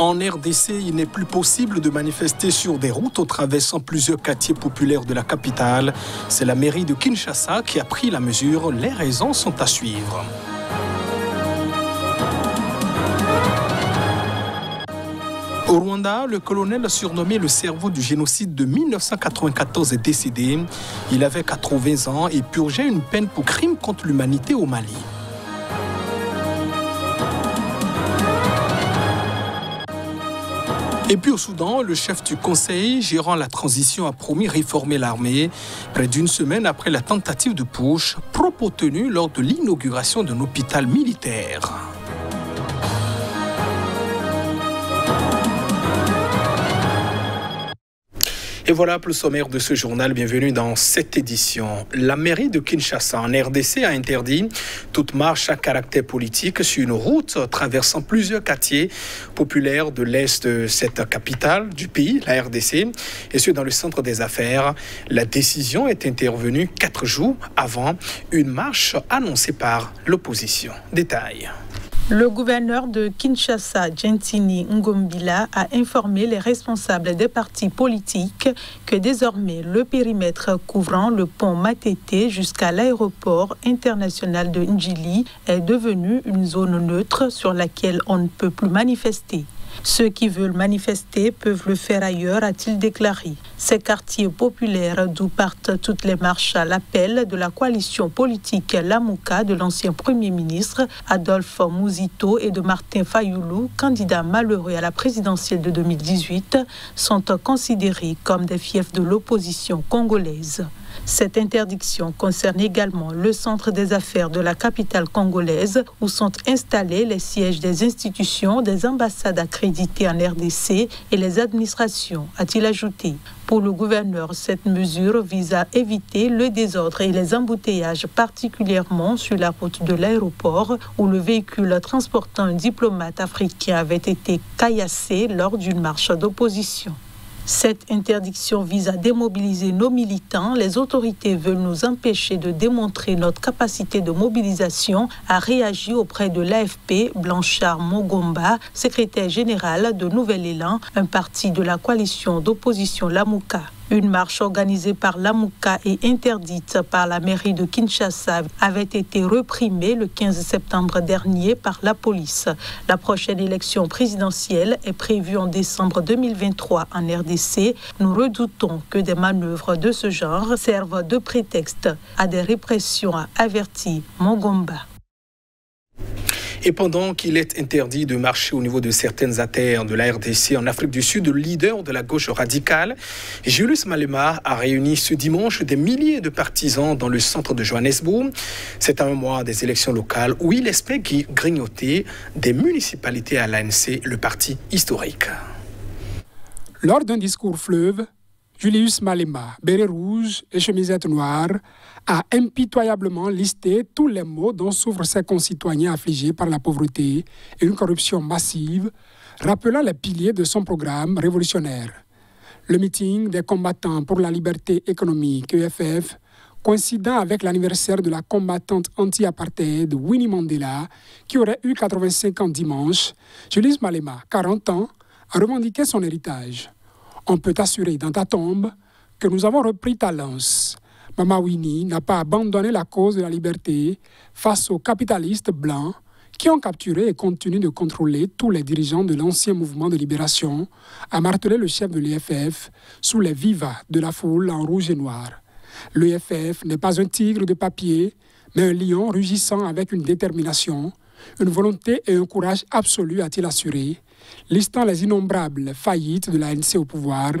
En RDC, il n'est plus possible de manifester sur des routes en traversant plusieurs quartiers populaires de la capitale. C'est la mairie de Kinshasa qui a pris la mesure. Les raisons sont à suivre. Au Rwanda, le colonel surnommé le cerveau du génocide de 1994 est décédé. Il avait 80 ans et purgeait une peine pour crime contre l'humanité au Mali. Et puis au Soudan, le chef du conseil gérant la transition a promis réformer l'armée près d'une semaine après la tentative de putsch, propos tenus lors de l'inauguration d'un hôpital militaire. Et voilà pour le sommaire de ce journal. Bienvenue dans cette édition. La mairie de Kinshasa en RDC a interdit toute marche à caractère politique sur une route traversant plusieurs quartiers populaires de l'est de cette capitale du pays, la RDC, et ce dans le centre des affaires. La décision est intervenue 4 jours avant une marche annoncée par l'opposition. Détail. Le gouverneur de Kinshasa, Gentini Ngombila, a informé les responsables des partis politiques que désormais le périmètre couvrant le pont Matete jusqu'à l'aéroport international de Njili est devenu une zone neutre sur laquelle on ne peut plus manifester. Ceux qui veulent manifester peuvent le faire ailleurs, a-t-il déclaré. Ces quartiers populaires d'où partent toutes les marches à l'appel de la coalition politique Lamuka de l'ancien Premier ministre Adolphe Muzito et de Martin Fayoulou, candidat malheureux à la présidentielle de 2018, sont considérés comme des fiefs de l'opposition congolaise. Cette interdiction concerne également le centre des affaires de la capitale congolaise où sont installés les sièges des institutions, des ambassades accréditées en RDC et les administrations, a-t-il ajouté. Pour le gouverneur, cette mesure vise à éviter le désordre et les embouteillages, particulièrement sur la route de l'aéroport où le véhicule transportant un diplomate africain avait été caillassé lors d'une marche d'opposition. Cette interdiction vise à démobiliser nos militants. Les autorités veulent nous empêcher de démontrer notre capacité de mobilisation, a réagi auprès de l'AFP Blanchard Mogomba, secrétaire général de Nouvel Élan, un parti de la coalition d'opposition Lamuka. Une marche organisée par Lamuka et interdite par la mairie de Kinshasa avait été réprimée le 15 septembre dernier par la police. La prochaine élection présidentielle est prévue en décembre 2023 en RDC. Nous redoutons que des manœuvres de ce genre servent de prétexte à des répressions, a averti Mogomba. Et pendant qu'il est interdit de marcher au niveau de certaines artères de la RDC en Afrique du Sud, le leader de la gauche radicale, Julius Malema, a réuni ce dimanche des milliers de partisans dans le centre de Johannesburg. C'est à un mois des élections locales où il espère grignoter des municipalités à l'ANC, le parti historique. Lors d'un discours fleuve, Julius Malema, béret rouge et chemisette noire, a impitoyablement listé tous les maux dont souffrent ses concitoyens affligés par la pauvreté et une corruption massive, rappelant les piliers de son programme révolutionnaire. Le meeting des combattants pour la liberté économique, EFF, coïncidant avec l'anniversaire de la combattante anti-apartheid Winnie Mandela, qui aurait eu 85 ans dimanche, Julius Malema, 40 ans, a revendiqué son héritage. On peut assurer dans ta tombe que nous avons repris ta lance. Mama Winnie n'a pas abandonné la cause de la liberté face aux capitalistes blancs qui ont capturé et continuent de contrôler tous les dirigeants de l'ancien mouvement de libération, a martelé le chef de l'EFF sous les vivas de la foule en rouge et noir. L'EFF n'est pas un tigre de papier, mais un lion rugissant avec une détermination, une volonté et un courage absolu, a-t-il assuré, listant les innombrables faillites de l'ANC au pouvoir,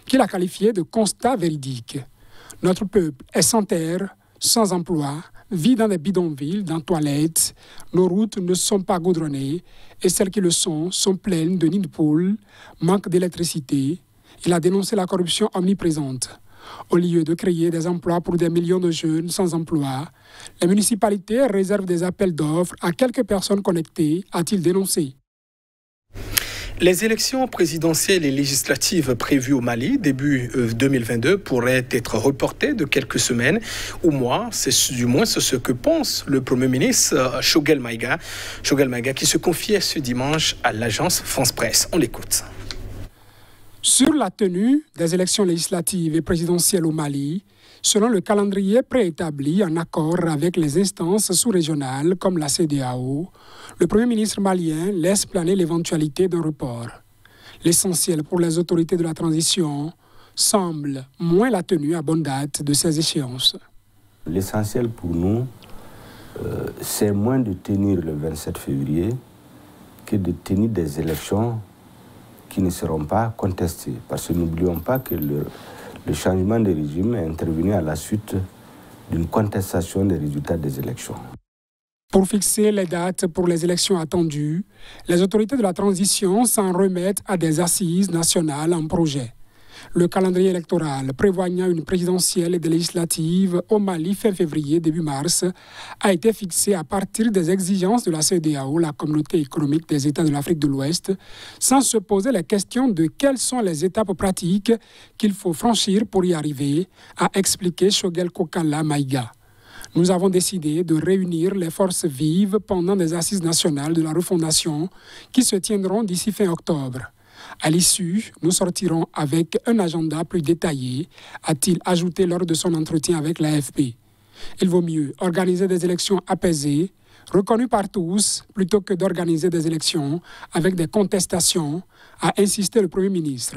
qu'il a qualifiées de constat véridique. Notre peuple est sans terre, sans emploi, vit dans des bidonvilles, dans toilettes. Nos routes ne sont pas goudronnées et celles qui le sont pleines de nids de poules, manque d'électricité. Il a dénoncé la corruption omniprésente. Au lieu de créer des emplois pour des millions de jeunes sans emploi, les municipalités réservent des appels d'offres à quelques personnes connectées, a-t-il dénoncé. Les élections présidentielles et législatives prévues au Mali début 2022 pourraient être reportées de quelques semaines ou mois. C'est du moins ce que pense le Premier ministre Choguel Maïga. Choguel Maïga qui se confiait ce dimanche à l'agence France Presse. On l'écoute. Sur la tenue des élections législatives et présidentielles au Mali, selon le calendrier préétabli en accord avec les instances sous-régionales comme la CEDEAO, le Premier ministre malien laisse planer l'éventualité d'un report. L'essentiel pour les autorités de la transition semble moins la tenue à bonne date de ces échéances. L'essentiel pour nous, c'est moins de tenir le 27 février que de tenir des élections qui ne seront pas contestées. Parce que n'oublions pas que le changement de régime est intervenu à la suite d'une contestation des résultats des élections. Pour fixer les dates pour les élections attendues, les autorités de la transition s'en remettent à des assises nationales en projet. Le calendrier électoral prévoyant une présidentielle et des législatives au Mali fin février, début mars, a été fixé à partir des exigences de la CEDEAO, la communauté économique des États de l'Afrique de l'Ouest, sans se poser la question de quelles sont les étapes pratiques qu'il faut franchir pour y arriver, a expliqué Choguel Kokala Maïga. Nous avons décidé de réunir les forces vives pendant des assises nationales de la refondation qui se tiendront d'ici fin octobre. À l'issue, nous sortirons avec un agenda plus détaillé, a-t-il ajouté lors de son entretien avec l'AFP. Il vaut mieux organiser des élections apaisées, reconnues par tous, plutôt que d'organiser des élections avec des contestations, a insisté le Premier ministre.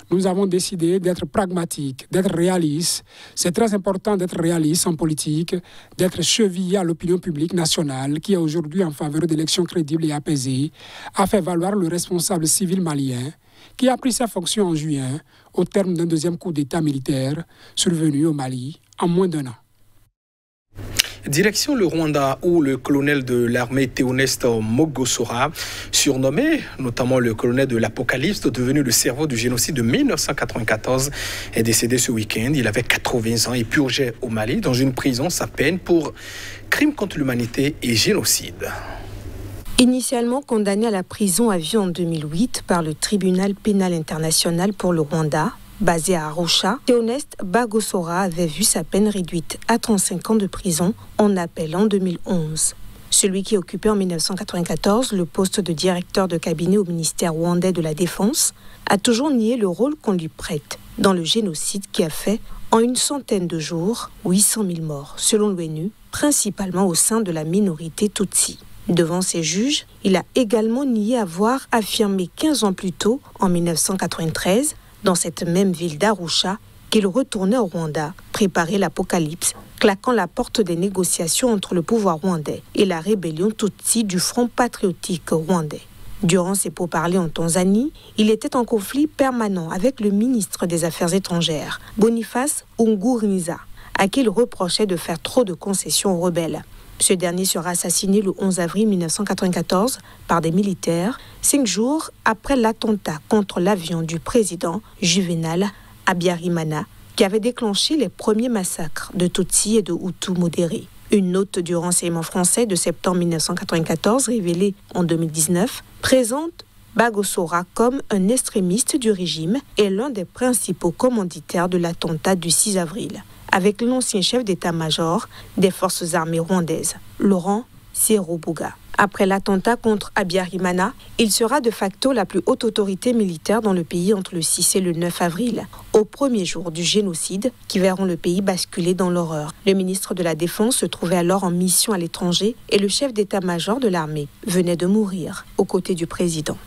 Nous avons décidé d'être pragmatiques, d'être réalistes. C'est très important d'être réaliste en politique, d'être chevillé à l'opinion publique nationale qui est aujourd'hui en faveur d'élections crédibles et apaisées, a fait valoir le responsable civil malien qui a pris sa fonction en juin au terme d'un deuxième coup d'État militaire survenu au Mali en moins d'un an. Direction le Rwanda où le colonel de l'armée Théoneste Mogosora, surnommé notamment le colonel de l'Apocalypse, devenu le cerveau du génocide de 1994, est décédé ce week-end. Il avait 80 ans et purgeait au Mali dans une prison sa peine pour crimes contre l'humanité et génocide. Initialement condamné à la prison à vie en 2008 par le tribunal pénal international pour le Rwanda, basé à Arusha, Théoneste Bagosora avait vu sa peine réduite à 35 ans de prison en appel en 2011. Celui qui occupait en 1994 le poste de directeur de cabinet au ministère rwandais de la Défense a toujours nié le rôle qu'on lui prête dans le génocide qui a fait, en une centaine de jours, 800 000 morts, selon l'ONU, principalement au sein de la minorité Tutsi. Devant ses juges, il a également nié avoir affirmé 15 ans plus tôt, en 1993, dans cette même ville d'Arusha, qu'il retournait au Rwanda, préparer l'apocalypse, claquant la porte des négociations entre le pouvoir rwandais et la rébellion Tutsi du Front patriotique rwandais. Durant ses pourparlers en Tanzanie, il était en conflit permanent avec le ministre des Affaires étrangères, Boniface Unguriniza, à qui il reprochait de faire trop de concessions aux rebelles. Ce dernier sera assassiné le 11 avril 1994 par des militaires, 5 jours après l'attentat contre l'avion du président Juvenal Habyarimana, qui avait déclenché les premiers massacres de Tutsis et de Hutus modérés. Une note du renseignement français de septembre 1994, révélée en 2019, présente Bagosora comme un extrémiste du régime et l'un des principaux commanditaires de l'attentat du 6 avril. Avec l'ancien chef d'état-major des forces armées rwandaises, Laurent Serubuga. Après l'attentat contre Habyarimana, il sera de facto la plus haute autorité militaire dans le pays entre le 6 et le 9 avril, au premier jour du génocide qui verront le pays basculer dans l'horreur. Le ministre de la Défense se trouvait alors en mission à l'étranger et le chef d'état-major de l'armée venait de mourir aux côtés du président.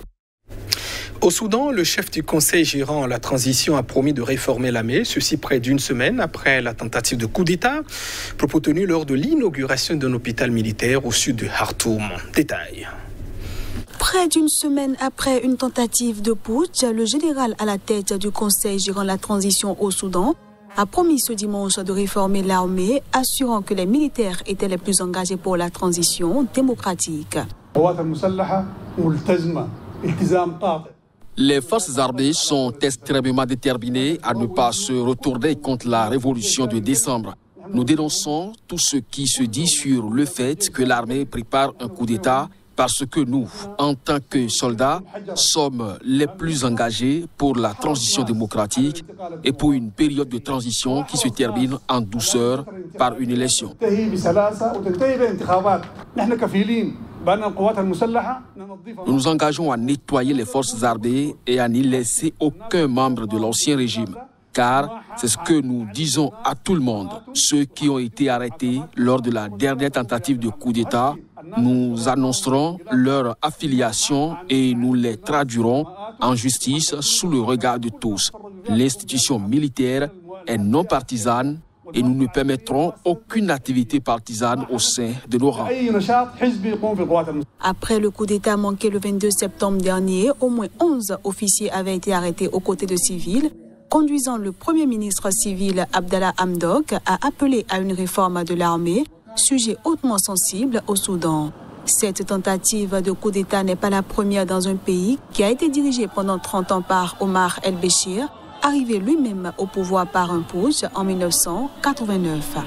Au Soudan, le chef du conseil gérant la transition a promis de réformer l'armée, ceci près d'une semaine après la tentative de coup d'État, propos tenu lors de l'inauguration d'un hôpital militaire au sud de Khartoum. Détail. Près d'une semaine après une tentative de putsch, le général à la tête du conseil gérant la transition au Soudan a promis ce dimanche de réformer l'armée, assurant que les militaires étaient les plus engagés pour la transition démocratique. Les forces armées sont extrêmement déterminées à ne pas se retourner contre la révolution de décembre. Nous dénonçons tout ce qui se dit sur le fait que l'armée prépare un coup d'État parce que nous, en tant que soldats, sommes les plus engagés pour la transition démocratique et pour une période de transition qui se termine en douceur par une élection. Nous nous engageons à nettoyer les forces armées et à n'y laisser aucun membre de l'ancien régime, car c'est ce que nous disons à tout le monde. Ceux qui ont été arrêtés lors de la dernière tentative de coup d'État, nous annoncerons leur affiliation et nous les traduirons en justice sous le regard de tous. L'institution militaire est non partisane et nous ne permettrons aucune activité partisane au sein de nos rangs. Après le coup d'État manqué le 22 septembre dernier, au moins 11 officiers avaient été arrêtés aux côtés de civils, conduisant le Premier ministre civil Abdallah Hamdok à appeler à une réforme de l'armée, sujet hautement sensible au Soudan. Cette tentative de coup d'État n'est pas la première dans un pays qui a été dirigé pendant 30 ans par Omar el-Béchir, arrivé lui-même au pouvoir par un putsch en 1989.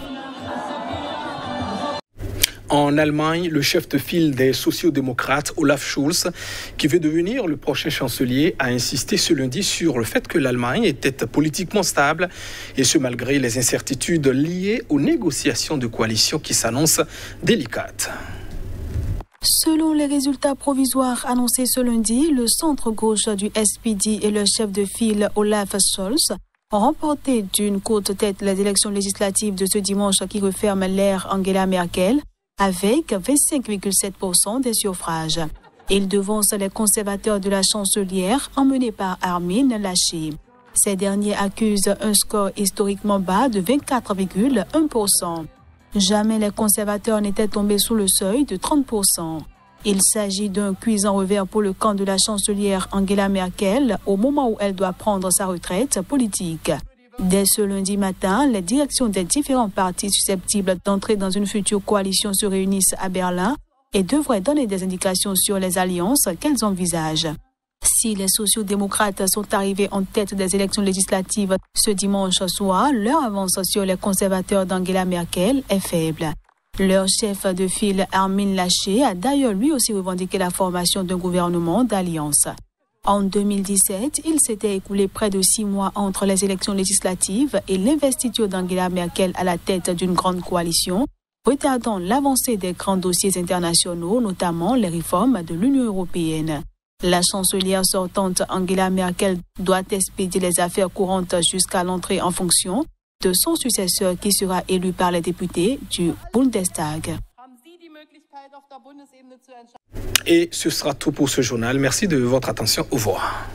En Allemagne, le chef de file des sociodémocrates, Olaf Scholz, qui veut devenir le prochain chancelier, a insisté ce lundi sur le fait que l'Allemagne était politiquement stable, et ce malgré les incertitudes liées aux négociations de coalition qui s'annoncent délicates. Selon les résultats provisoires annoncés ce lundi, le centre-gauche du SPD et le chef de file Olaf Scholz ont remporté d'une courte tête les élections législatives de ce dimanche qui referment l'ère Angela Merkel avec 25,7% des suffrages. Ils devancent les conservateurs de la chancelière emmenés par Armin Laschet. Ces derniers accusent un score historiquement bas de 24,1%. Jamais les conservateurs n'étaient tombés sous le seuil de 30%. Il s'agit d'un cuisant revers pour le camp de la chancelière Angela Merkel au moment où elle doit prendre sa retraite politique. Dès ce lundi matin, les directions des différents partis susceptibles d'entrer dans une future coalition se réunissent à Berlin et devraient donner des indications sur les alliances qu'elles envisagent. Si les sociodémocrates sont arrivés en tête des élections législatives ce dimanche soir, leur avance sur les conservateurs d'Angela Merkel est faible. Leur chef de file, Armin Laschet, a d'ailleurs lui aussi revendiqué la formation d'un gouvernement d'alliance. En 2017, il s'était écoulé près de 6 mois entre les élections législatives et l'investiture d'Angela Merkel à la tête d'une grande coalition, retardant l'avancée des grands dossiers internationaux, notamment les réformes de l'Union européenne. La chancelière sortante Angela Merkel doit expédier les affaires courantes jusqu'à l'entrée en fonction de son successeur qui sera élu par les députés du Bundestag. Et ce sera tout pour ce journal. Merci de votre attention. Au revoir.